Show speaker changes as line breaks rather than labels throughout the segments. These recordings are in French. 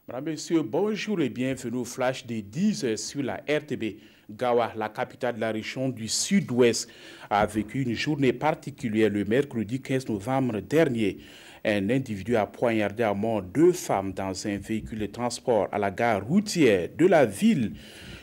Madame, Messieurs, bonjour et bienvenue au flash des 10 heures sur la RTB. Gawa, la capitale de la région du sud-ouest, a vécu une journée particulière le mercredi 15 novembre dernier. Un individu a poignardé à mort 2 femmes dans un véhicule de transport à la gare routière de la ville.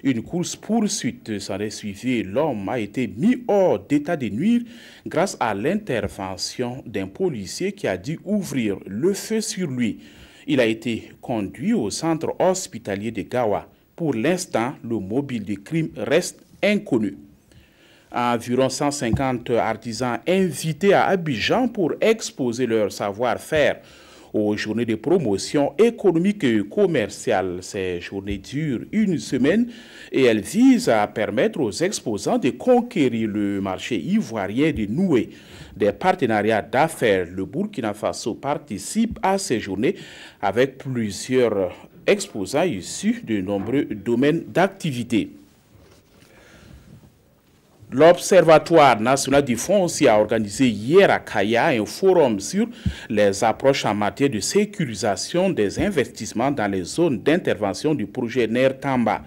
Une course-poursuite s'en est suivie et l'homme a été mis hors d'état de nuire grâce à l'intervention d'un policier qui a dû ouvrir le feu sur lui. Il a été conduit au centre hospitalier de Gawa. Pour l'instant, le mobile de crime reste inconnu. Environ 150 artisans invités à Abidjan pour exposer leur savoir-faire aux journées de promotion économique et commerciale. Ces journées durent une semaine et elles visent à permettre aux exposants de conquérir le marché ivoirien, de nouer des partenariats d'affaires. Le Burkina Faso participe à ces journées avec plusieurs exposants issus de nombreux domaines d'activité. L'Observatoire national du foncier a organisé hier à Kaya un forum sur les approches en matière de sécurisation des investissements dans les zones d'intervention du projet NER Tamba.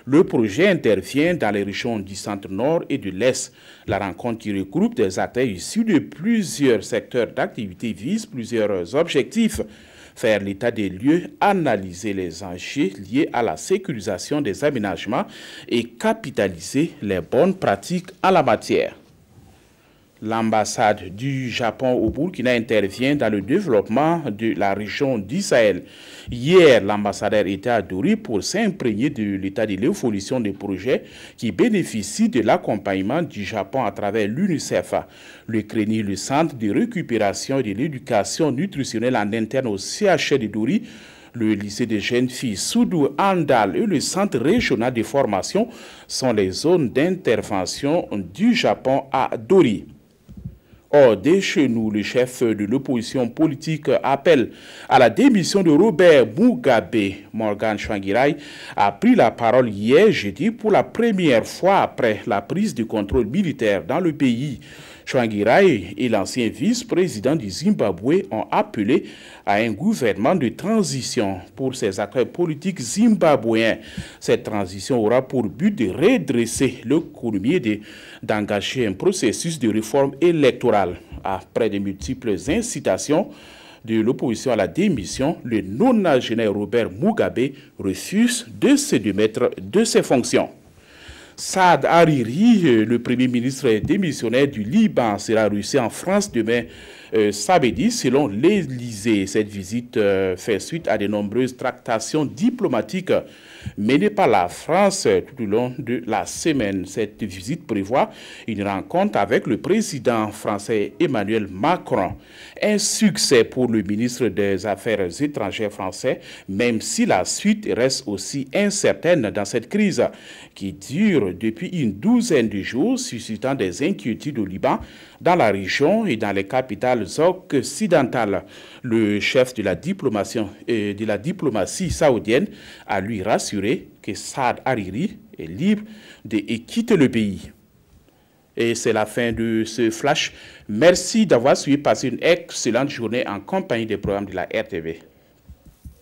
Le projet intervient dans les régions du centre-nord et de l'est. La rencontre qui regroupe des acteurs issus de plusieurs secteurs d'activité vise plusieurs objectifs. Faire l'état des lieux, analyser les enjeux liés à la sécurisation des aménagements et capitaliser les bonnes pratiques en la matière. L'ambassade du Japon au Burkina intervient dans le développement de la région du Sahel. Hier, l'ambassadeur était à Dori pour s'imprégner de l'état de l'évolution des projets qui bénéficient de l'accompagnement du Japon à travers l'UNICEF. Le CRENI, le Centre de récupération et de l'éducation nutritionnelle en interne au CHR de Dori, le lycée des jeunes filles Soudou Andal et le centre régional de formation sont les zones d'intervention du Japon à Dori. Or, dès chez nous, le chef de l'opposition politique appelle à la démission de Robert Mugabe. Morgan Tsvangirai a pris la parole hier jeudi pour la première fois après la prise du contrôle militaire dans le pays. Tsvangirai et l'ancien vice-président du Zimbabwe ont appelé à un gouvernement de transition pour ces acteurs politiques zimbabwéens. Cette transition aura pour but de redresser l'économie et d'engager un processus de réforme électorale. Après de multiples incitations de l'opposition à la démission, le nonagénaire Robert Mugabe refuse de se démettre de ses fonctions. Saad Hariri, le premier ministre démissionnaire du Liban, sera reçu en France demain samedi, selon l'Élysée. Cette visite fait suite à de nombreuses tractations diplomatiques menées par la France tout au long de la semaine. Cette visite prévoit une rencontre avec le président français Emmanuel Macron. Un succès pour le ministre des Affaires étrangères français, même si la suite reste aussi incertaine dans cette crise qui dure depuis une douzaine de jours, suscitant des inquiétudes au Liban, dans la région et dans les capitales occidentales. Le chef de la diplomatie saoudienne a lui rassuré que Saad Hariri est libre de quitter le pays. Et c'est la fin de ce flash. Merci d'avoir suivi. Passez une excellente journée en compagnie des programmes de la RTV.